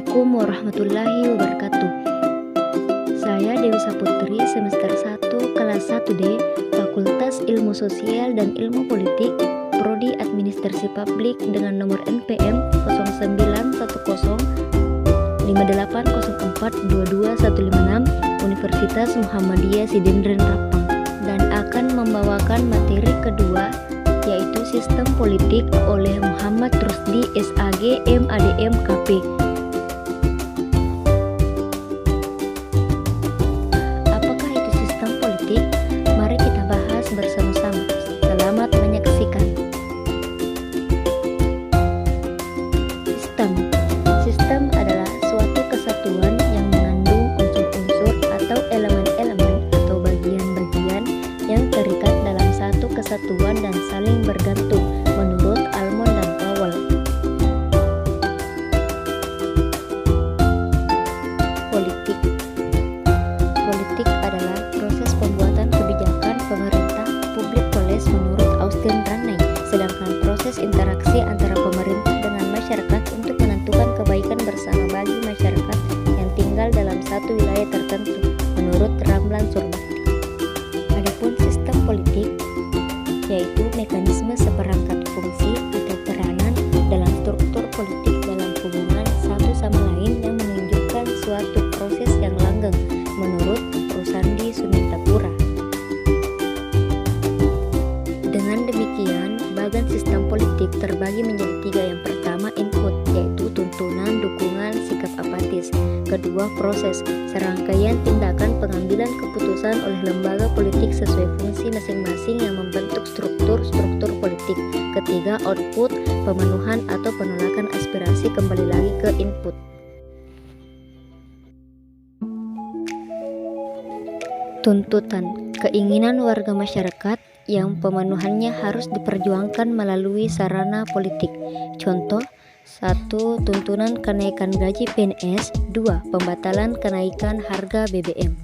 Assalamualaikum warahmatullahi wabarakatuh. Saya Dewi Saputri, semester 1, kelas 1D, Fakultas Ilmu Sosial dan Ilmu Politik, Prodi Administrasi Publik dengan nomor NPM 09105804225156 Universitas Muhammadiyah Sidindren Rapang, dan akan membawakan materi kedua, yaitu Sistem Politik oleh Muhammad Rusdi SAG MADM KP. Apakah itu sistem politik? Mari kita bahas bersama-sama. Selamat menyaksikan. Sistem adalah suatu kesatuan yang mengandung unsur-unsur atau elemen-elemen atau bagian-bagian yang terikat dalam satu kesatuan dan saling bergantung menurut Almond dan Powell. Politik adalah proses pembuatan kebijakan pemerintah publik policy menurut Austin Ranney, sedangkan proses interaksi antara pemerintah dengan masyarakat untuk menentukan kebaikan bersama bagi masyarakat yang tinggal dalam satu wilayah tertentu menurut Ramlan Surbakti. Adapun sistem politik yaitu mekanisme seperangkat fungsi atau peranan dalam struktur politik dalam hubungan satu sama lain yang menunjukkan suatu proses yang langgeng menurut Rusandi Sunitapura. Dengan demikian, bagan sistem politik terbagi menjadi tiga. Yang pertama, input, yaitu tuntunan, dukungan, sikap apatis. Kedua, proses, serangkaian tindakan pengambilan keputusan oleh lembaga politik sesuai fungsi masing-masing yang membentuk struktur politik. Ketiga, output, pemenuhan atau penolakan aspirasi, kembali lagi ke input. Tuntutan, keinginan warga masyarakat yang pemenuhannya harus diperjuangkan melalui sarana politik. Contoh, 1. Tuntunan kenaikan gaji PNS. 2. Pembatalan kenaikan harga BBM.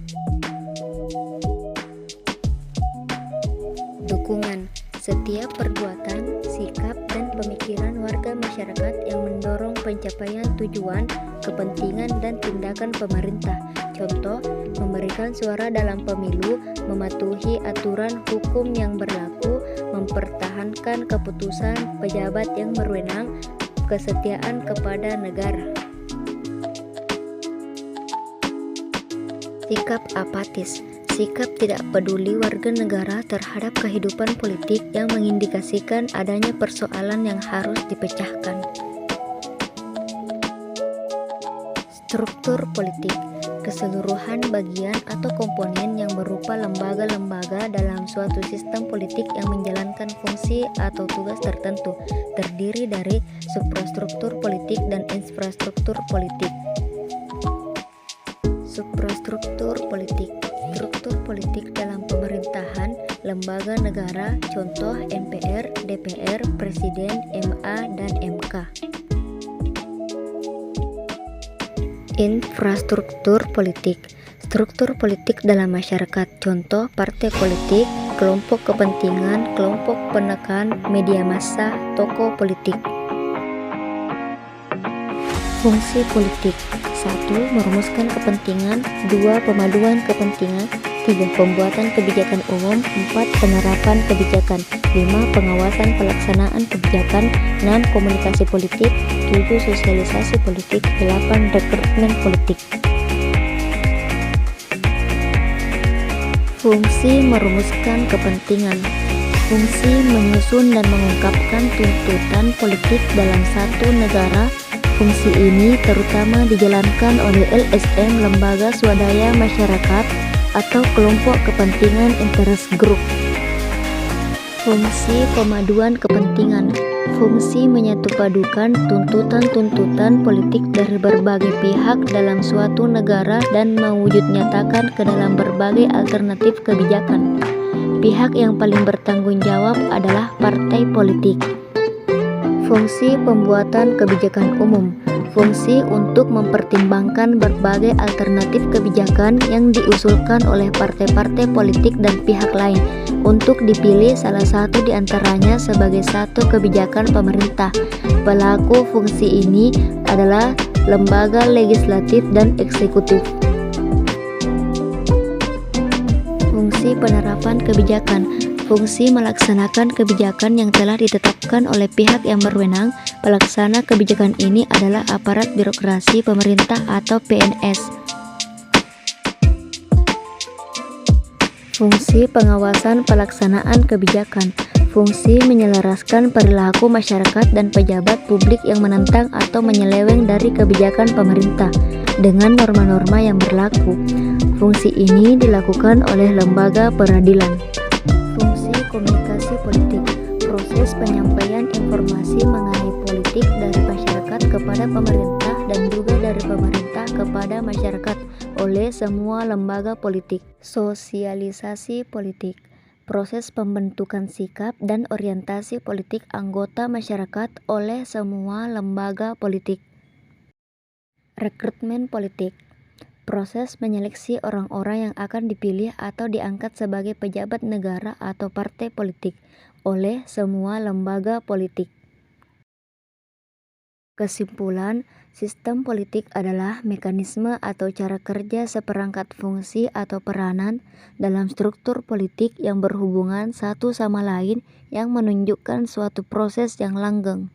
Dukungan, setiap perbuatan, sikap, dan pemikiran warga masyarakat yang mendorong pencapaian tujuan, kepentingan, dan tindakan pemerintah. Contoh, memberikan suara dalam pemilu, mematuhi aturan hukum yang berlaku, mempertahankan keputusan pejabat yang berwenang, kesetiaan kepada negara. Sikap apatis, sikap tidak peduli warga negara terhadap kehidupan politik yang mengindikasikan adanya persoalan yang harus dipecahkan. Struktur politik, keseluruhan bagian atau komponen yang berupa lembaga-lembaga dalam suatu sistem politik yang menjalankan fungsi atau tugas tertentu, terdiri dari suprastruktur politik dan infrastruktur politik. Suprastruktur politik, struktur politik dalam pemerintahan, lembaga negara, contoh MPR, DPR, Presiden, MA, dan MK. Infrastruktur politik, struktur politik dalam masyarakat, contoh partai politik, kelompok kepentingan, kelompok penekan, media massa, tokoh politik. Fungsi politik: 1. Merumuskan kepentingan. 2. Pemaduan kepentingan. 3. Pembuatan kebijakan umum. 4. Penerapan kebijakan. 5. Pengawasan pelaksanaan kebijakan. 6. Komunikasi politik. 7. Sosialisasi politik. 8. Rekrutmen politik. Fungsi merumuskan kepentingan. Fungsi menyusun dan mengungkapkan tuntutan politik dalam satu negara. Fungsi ini terutama dijalankan oleh LSM, lembaga swadaya masyarakat, atau kelompok kepentingan interest group. Fungsi pemaduan kepentingan. Fungsi menyatupadukan tuntutan-tuntutan politik dari berbagai pihak dalam suatu negara dan mewujudnyatakan ke dalam berbagai alternatif kebijakan. Pihak yang paling bertanggung jawab adalah partai politik. Fungsi pembuatan kebijakan umum. Fungsi untuk mempertimbangkan berbagai alternatif kebijakan yang diusulkan oleh partai-partai politik dan pihak lain untuk dipilih salah satu di antaranya sebagai satu kebijakan pemerintah. Pelaku fungsi ini adalah lembaga legislatif dan eksekutif. Fungsi penerapan kebijakan. Fungsi melaksanakan kebijakan yang telah ditetapkan oleh pihak yang berwenang. Pelaksana kebijakan ini adalah aparat birokrasi pemerintah atau PNS. Fungsi pengawasan pelaksanaan kebijakan. Fungsi menyelaraskan perilaku masyarakat dan pejabat publik yang menentang atau menyeleweng dari kebijakan pemerintah dengan norma-norma yang berlaku. Fungsi ini dilakukan oleh lembaga peradilan. Fungsi komunikasi politik. Proses penyampaian informasi mengenai politik dari masyarakat kepada pemerintah dan juga dari pemerintah kepada masyarakat oleh semua lembaga politik. Sosialisasi politik. Proses pembentukan sikap dan orientasi politik anggota masyarakat oleh semua lembaga politik. Rekrutmen politik. Proses menyeleksi orang-orang yang akan dipilih atau diangkat sebagai pejabat negara atau partai politik oleh semua lembaga politik. Kesimpulan, sistem politik adalah mekanisme atau cara kerja seperangkat fungsi atau peranan dalam struktur politik yang berhubungan satu sama lain yang menunjukkan suatu proses yang langgeng.